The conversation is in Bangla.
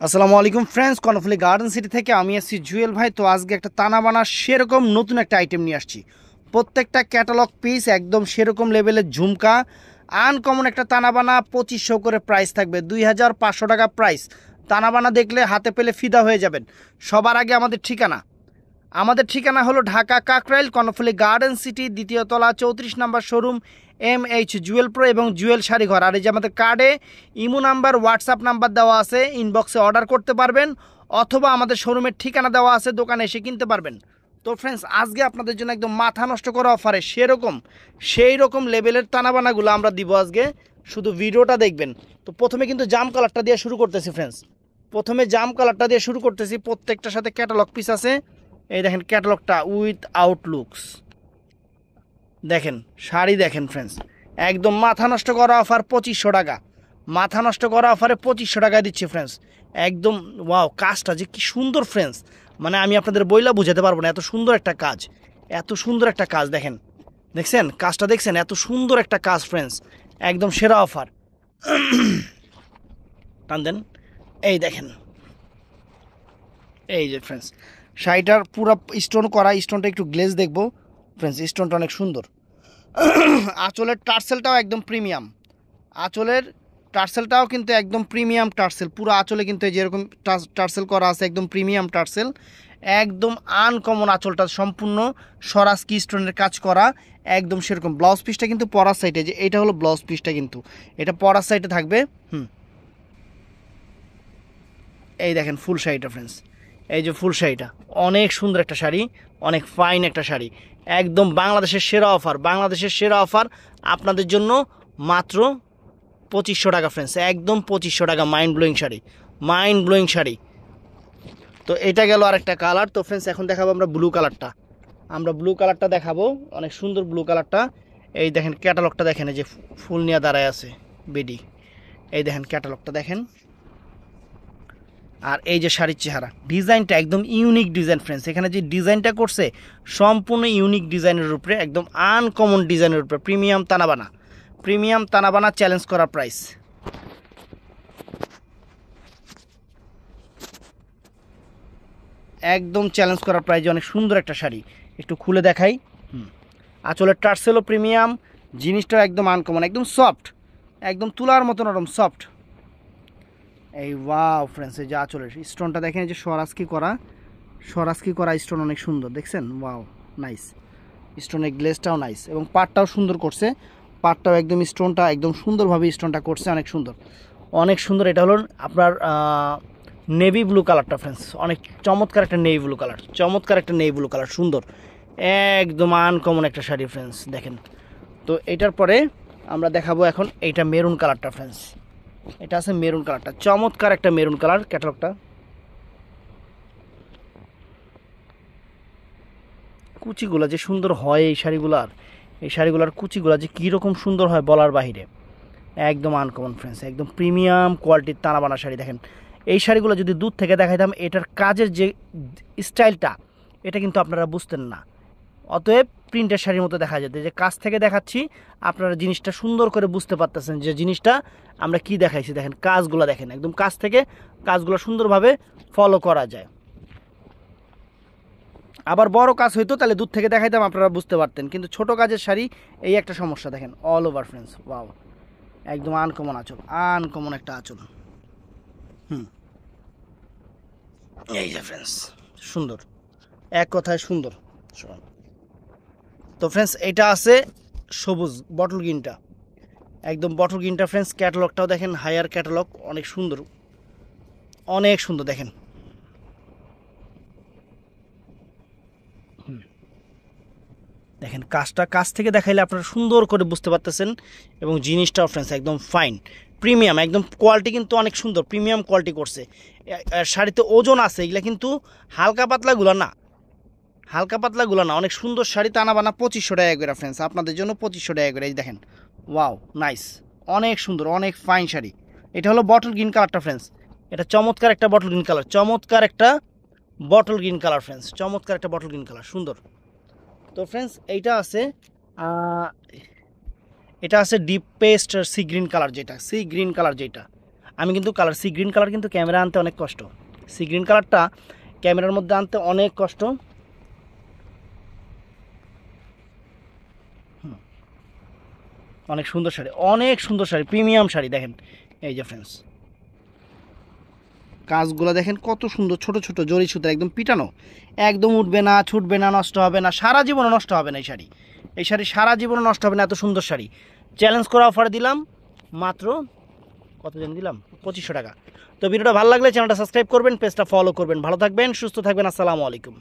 আসসালামু আলাইকুম ফ্রেন্ডস, কর্ণফুলী গার্ডেন সিটি থেকে আমি আসছি জুয়েল ভাই। তো আজকে একটা তানা বানা সেরকম নতুন একটা আইটেম নিয়ে আসছি। প্রত্যেকটা ক্যাটালগ পিস একদম সেরকম লেভেলের ঝুমকা, আনকমন একটা তানা বানা। 2500 করে প্রাইস থাকবে, 2500 টাকা প্রাইস। তানা বানা দেখলে হাতে পেলে ফিদা হয়ে যাবেন। সবার আগে আমাদের ঠিকানা হলো ঢাকা কাকরাইল, কর্ণফুলী গার্ডেন সিটি, দ্বিতীয় তলা, 34 নম্বর শোরুম, MH জুয়েল প্রো এবং জুয়েল শাড়িঘর। আর এই যে আমাদের কার্ডে ইমো নাম্বার, হোয়াটসঅ্যাপ নাম্বার দেওয়া আছে, ইনবক্সে অর্ডার করতে পারবেন অথবা আমাদের শোরুমের ঠিকানা দেওয়া আছে, দোকানে এসে কিনতে পারবেন। তো ফ্রেন্ডস, আজকে আপনাদের জন্য একদম মাথা নষ্ট করা অফারে সেই রকম লেভেলের তানাবানাগুলো আমরা দিব আজকে, শুধু ভিডিওটা দেখবেন। তো প্রথমে কিন্তু জাম কালারটা দিয়ে শুরু করতেছি ফ্রেন্ডস, প্রত্যেকটার সাথে ক্যাটালগ পিস আছে। এই দেখেন ক্যাটালগটা উইথ আউটলুকস, দেখেন শাড়ি দেখেন ফ্রেন্ডস, একদম মাথা নষ্ট করা অফার 2500 টাকা। মাথা নষ্ট করা অফারে 2500 টাকায় দিচ্ছি ফ্রেন্ডস। একদম ওয়াও, কাজটা যে কি সুন্দর ফ্রেন্ডস, মানে আমি আপনাদের বইলা বুঝাতে পারবো না, এত সুন্দর একটা কাজ দেখেন। দেখছেন কাজটা, দেখছেন এত সুন্দর একটা কাজ ফ্রেন্ডস, একদম সেরা অফার। টান দেন, এই দেখেন, এই যে ফ্রেন্ডস শাড়িটার পুরো স্টোন করা, স্টোনটা একটু গ্লেজ দেখবো ফ্রেন্ডস, স্টোনটা অনেক সুন্দর। আঁচলের টার্সেলটাও একদম প্রিমিয়াম, আঁচলের টার্সেলটাও কিন্তু একদম প্রিমিয়াম টার্সেল। পুরো আঁচলে কিন্তু এই যেরকম টার্সেল করা আছে, একদম প্রিমিয়াম টার্সেল, একদম আনকমন। আঁচলটা সম্পূর্ণ সরাসকি স্টোনের কাজ করা, একদম সেরকম। ব্লাউজ পিসটা কিন্তু পরার সাইডে, যে এটা হলো ব্লাউজ পিসটা, কিন্তু এটা পরার সাইডে থাকবে। এই দেখেন ফুল শাড়িটা ফ্রেন্ডস, এই যে ফুল শাড়িটা অনেক সুন্দর একটা শাড়ি, অনেক ফাইন একটা শাড়ি, একদম বাংলাদেশের সেরা অফার আপনাদের জন্য মাত্র 2500 টাকা ফ্রেন্ডস, একদম 2500 টাকা। Mind blowing sari. তো এটা গেল আরেকটা কালার। তো ফ্রেন্ডস, এখন দেখাবো আমরা ব্লু কালারটা দেখাবো, অনেক সুন্দর ব্লু কালারটা। এই দেখেন ক্যাটালগটা দেখেন, এই যে ফুল নিয়ে দাঁড়ায় আছে বেডি, এই দেখেন ক্যাটালগটা দেখেন। আর এই যে শাড়ির চেহারা, ডিজাইনটা একদম ইউনিক ডিজাইন ফ্রেন্ডস। এখানে যে ডিজাইনটা করছে সম্পূর্ণ ইউনিক ডিজাইনের উপরে, একদম আনকমন ডিজাইনের উপরে, প্রিমিয়াম তানাবানা চ্যালেঞ্জ করা প্রাইস। একদম চ্যালেঞ্জ করা প্রাইজে অনেক সুন্দর একটা শাড়ি, একটু খুলে দেখাই। আঁচলের টার্সেলও প্রিমিয়াম, জিনিসটাও একদম আনকমন, একদম সফট, একদম তুলার মতো নরম সফট। এই ওয়াও ফ্রেন্ডস, এই যে আঁচলের স্টোনটা দেখেন, এই যে সরাসকি করা স্টোন, অনেক সুন্দর দেখছেন। ওয়াও নাইস, স্টোনের গ্লেজটাও নাইস এবং পাটটাও সুন্দর করছে, পাটটাও একদম স্টোনটা একদম সুন্দরভাবে স্টোনটা করছে, অনেক সুন্দর। এটা হলো আপনার নেভি ব্লু কালারটা ফ্রেন্ডস, অনেক চমৎকার একটা নেভি ব্লু কালার, সুন্দর, একদম আনকমন একটা শাড়ি ফ্রেন্ডস দেখেন। তো এটার পরে আমরা দেখাবো এখন এইটা মেরুন কালারটা ফ্রেন্ডস, এটা আছে মেরুন কালারটা, চমৎকার একটা মেরুন কালার। ক্যাটালগটা কুচিগুলো যে সুন্দর হয় এই শাড়িগুলার কুচিগুলো যে কীরকম সুন্দর হয় বলার বাহিরে, একদম আনকমন ফ্রেন্ডস, একদম প্রিমিয়াম কোয়ালিটির তানাবানা শাড়ি। দেখেন এই শাড়িগুলো যদি দূর থেকে দেখাইতাম, এটার কাজের যে স্টাইলটা, এটা কিন্তু আপনারা বুঝতেন না, অতএব প্রিন্টের শাড়ির মতো দেখা যেত। যে কাছ থেকে দেখাচ্ছি, আপনারা জিনিসটা সুন্দর করে বুঝতে পারতেছেন যে জিনিসটা আমরা কি দেখাইছি। দেখেন কাজগুলো দেখেন, একদম কাছ থেকে কাজগুলো সুন্দরভাবে ফলো করা যায়। আবার বড় কাজ হইতো তাহলে দূর থেকে দেখাইতাম, আপনারা বুঝতে পারতেন, কিন্তু ছোট কাজের শাড়ি এই একটা সমস্যা। দেখেন অল ওভার ফ্রেন্ডস, ওয়াও, একদম আনকমন একটা আঁচল। এই যে ফ্রেন্ডস সুন্দর, এক কথায় সুন্দর। তো ফ্রেন্ডস, এটা আছে সবুজ বটল গ্রিনটা, একদম বটল গ্রিনটা ফ্রেন্ডস। ক্যাটালগটাও দেখেন, হায়ার ক্যাটালগ, অনেক সুন্দর দেখেন। দেখেন কাজটা কাছ থেকে দেখাইলে আপনারা সুন্দর করে বুঝতে পারতেছেন, এবং জিনিসটাও ফ্রেন্ডস একদম ফাইন প্রিমিয়াম, একদম কোয়ালিটি কিন্তু অনেক সুন্দর, প্রিমিয়াম কোয়ালিটি করছে। শাড়িতে ওজন আছে, এগুলা কিন্তু হালকা পাতলাগুলো না, অনেক সুন্দর শাড়ি। টানা বানা 2500 টাকা করে ফ্রেন্ডস, আপনাদের জন্য 2500 টাকা করে। এই দেখেন ওয়াও নাইস, অনেক সুন্দর, অনেক ফাইন শাড়ি। এটা হলো বটল গ্রিন কালারটা ফ্রেন্ডস, এটা চমৎকার একটা বটল গ্রিন কালার, সুন্দর। তো ফ্রেন্ডস, এটা আছে deep paste sea green colour, যেটা আমি কিন্তু কালার সি গ্রিন কালার কিন্তু ক্যামেরা আনতে অনেক কষ্ট, সি গ্রিন কালারটা ক্যামেরার মধ্যে আনতে অনেক কষ্ট। অনেক সুন্দর শাড়ি, অনেক সুন্দর শাড়ি, প্রিমিয়াম শাড়ি। দেখেন এই যে ফ্রেন্ডস, কাজগুলো দেখেন কত সুন্দর, ছোট ছোট জরি সুতা একদম পিটানো, একদম উঠবে না, ছুটবে না, নষ্ট হবে না, সারা জীবনও নষ্ট হবে না এই শাড়ি। এই শাড়ি সারা জীবনও নষ্ট হবে না, এত সুন্দর শাড়ি। চ্যালেঞ্জ করা অফারে দিলাম মাত্র কত জন দিলাম, 2500 টাকা। তো ভিডিওটা ভালো লাগলে চ্যানেলটা সাবস্ক্রাইব করবেন, পেজটা ফলো করবেন। ভালো থাকবেন, সুস্থ থাকবেন, আসসালামু আলাইকুম।